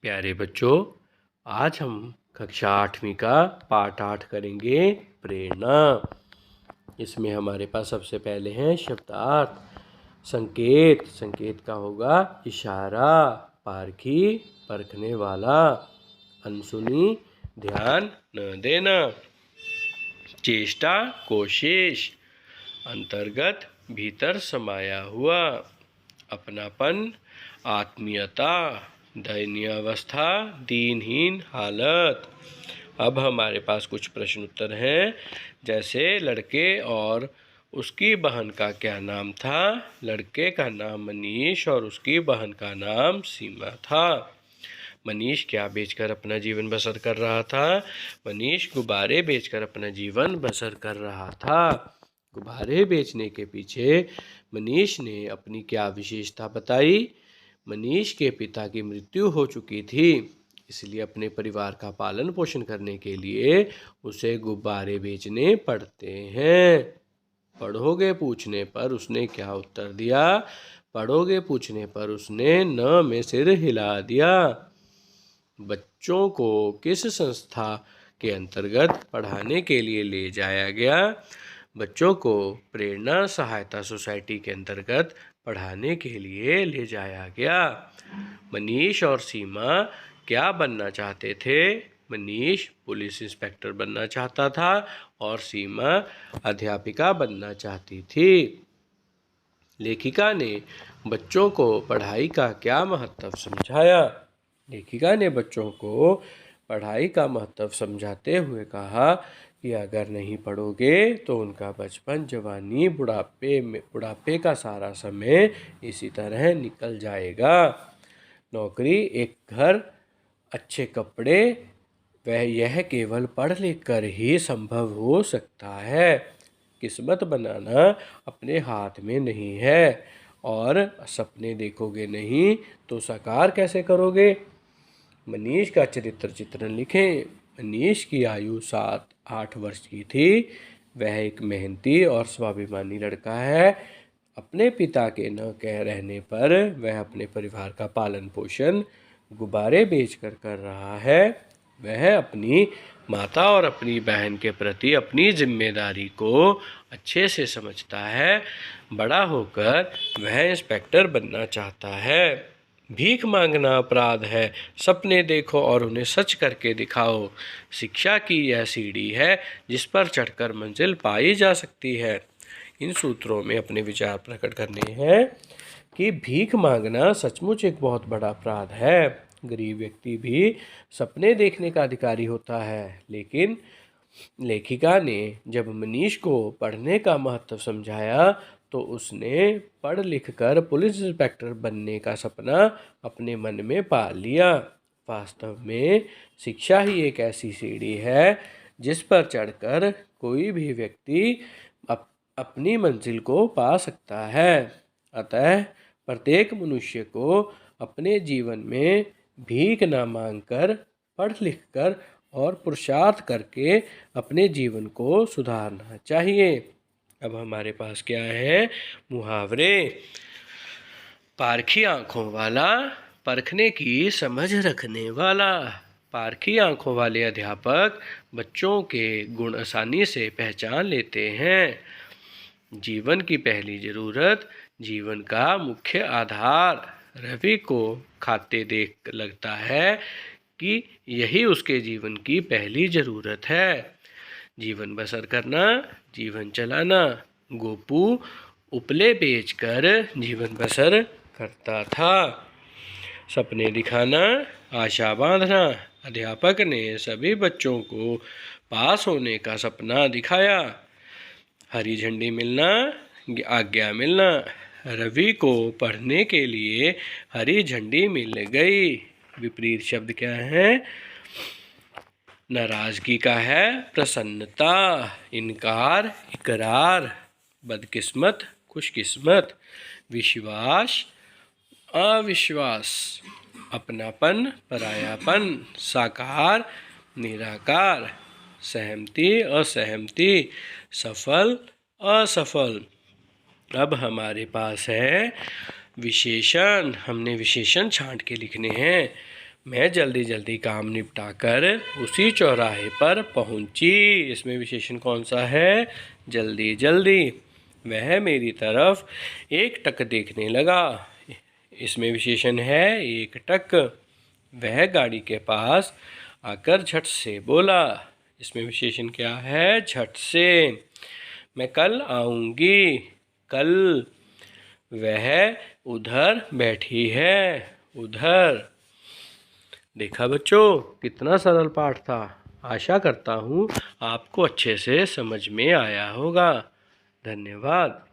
प्यारे बच्चों, आज हम कक्षा 8वीं का पाठ 8 करेंगे प्रेरणा। इसमें हमारे पास सबसे पहले हैं शब्दार्थ। संकेत, संकेत का होगा इशारा, पारखी परखने वाला, अनसुनी ध्यान न देना, चेष्टा कोशिश, अंतर्गत भीतर समाया हुआ, अपनापन आत्मीयता, दयनीय अवस्था दीनहीन हालत। अब हमारे पास कुछ प्रश्न उत्तर हैं, जैसे लड़के और उसकी बहन का क्या नाम था। लड़के का नाम मनीष और उसकी बहन का नाम सीमा था। मनीष क्या बेचकर अपना जीवन बसर कर रहा था। मनीष गुब्बारे बेचकर अपना जीवन बसर कर रहा था। गुब्बारे बेचने के पीछे मनीष ने अपनी क्या विशेषता बताई। मनीष के पिता की मृत्यु हो चुकी थी, इसलिए अपने परिवार का पालन पोषण करने के लिए उसे गुब्बारे बेचने पड़ते हैं। पढ़ोगे पूछने पर उसने क्या उत्तर दिया। पढ़ोगे पूछने पर उसने न में सिर हिला दिया। बच्चों को किस संस्था के अंतर्गत पढ़ाने के लिए ले जाया गया। बच्चों को प्रेरणा सहायता सोसाइटी के अंतर्गत पढ़ाने के लिए ले जाया गया। मनीष और सीमा क्या बनना चाहते थे। मनीष पुलिस इंस्पेक्टर बनना चाहता था और सीमा अध्यापिका बनना चाहती थी। लेखिका ने बच्चों को पढ़ाई का क्या महत्व समझाया। लेखिका ने बच्चों को पढ़ाई का महत्व समझाते हुए कहा कि अगर नहीं पढ़ोगे तो उनका बचपन, जवानी, बुढ़ापे का सारा समय इसी तरह निकल जाएगा। नौकरी, एक घर, अच्छे कपड़े, यह केवल पढ़ लिख कर ही संभव हो सकता है। किस्मत बनाना अपने हाथ में नहीं है और सपने देखोगे नहीं तो साकार कैसे करोगे। मनीष का चरित्र चित्रण लिखें। मनीष की आयु 7-8 वर्ष की थी। वह एक मेहनती और स्वाभिमानी लड़का है। अपने पिता के न कह रहने पर वह अपने परिवार का पालन पोषण गुब्बारे बेचकर कर रहा है। वह अपनी माता और अपनी बहन के प्रति अपनी जिम्मेदारी को अच्छे से समझता है। बड़ा होकर वह इंस्पेक्टर बनना चाहता है। भीख मांगना अपराध है, सपने देखो और उन्हें सच करके दिखाओ। शिक्षा की यह सीढ़ी है जिस पर चढ़कर मंजिल पाई जा सकती है। इन सूत्रों में अपने विचार प्रकट करने हैं कि भीख मांगना सचमुच एक बहुत बड़ा अपराध है। गरीब व्यक्ति भी सपने देखने का अधिकारी होता है। लेकिन लेखिका ने जब मनीष को पढ़ने का महत्व समझाया तो उसने पढ़ लिख कर पुलिस इंस्पेक्टर बनने का सपना अपने मन में पाल लिया। वास्तव में शिक्षा ही एक ऐसी सीढ़ी है जिस पर चढ़कर कोई भी व्यक्ति अपनी मंजिल को पा सकता है। अतः प्रत्येक मनुष्य को अपने जीवन में भीख न मांगकर, पढ़ लिख कर और पुरुषार्थ करके अपने जीवन को सुधारना चाहिए। अब हमारे पास क्या है, मुहावरे। पारखी आंखों वाला, परखने की समझ रखने वाला। पारखी आंखों वाले अध्यापक बच्चों के गुण आसानी से पहचान लेते हैं। जीवन की पहली जरूरत, जीवन का मुख्य आधार। रवि को खाते देख लगता है कि यही उसके जीवन की पहली जरूरत है। जीवन बसर करना, जीवन चलाना। गोपू उपले बेचकर जीवन बसर करता था। सपने दिखाना, आशा बांधना। अध्यापक ने सभी बच्चों को पास होने का सपना दिखाया। हरी झंडी मिलना, आज्ञा मिलना। रवि को पढ़ने के लिए हरी झंडी मिल गई। विपरीत शब्द क्या है। नाराजगी का है प्रसन्नता, इनकार इकरार, बदकिस्मत खुशकिस्मत, विश्वास अविश्वास, अपनापन परायापन, साकार निराकार, सहमति असहमति, सफल असफल। अब हमारे पास है विशेषण। हमने विशेषण छांट के लिखने हैं। मैं जल्दी जल्दी काम निपटाकर उसी चौराहे पर पहुंची। इसमें विशेषण कौन सा है? जल्दी जल्दी। वह मेरी तरफ एकटक देखने लगा। इसमें विशेषण है एकटक। वह गाड़ी के पास आकर झट से बोला। इसमें विशेषण क्या है? झट से। मैं कल आऊँगी। कल। वह उधर बैठी है। उधर। देखा बच्चों, कितना सरल पाठ था। आशा करता हूँ आपको अच्छे से समझ में आया होगा। धन्यवाद।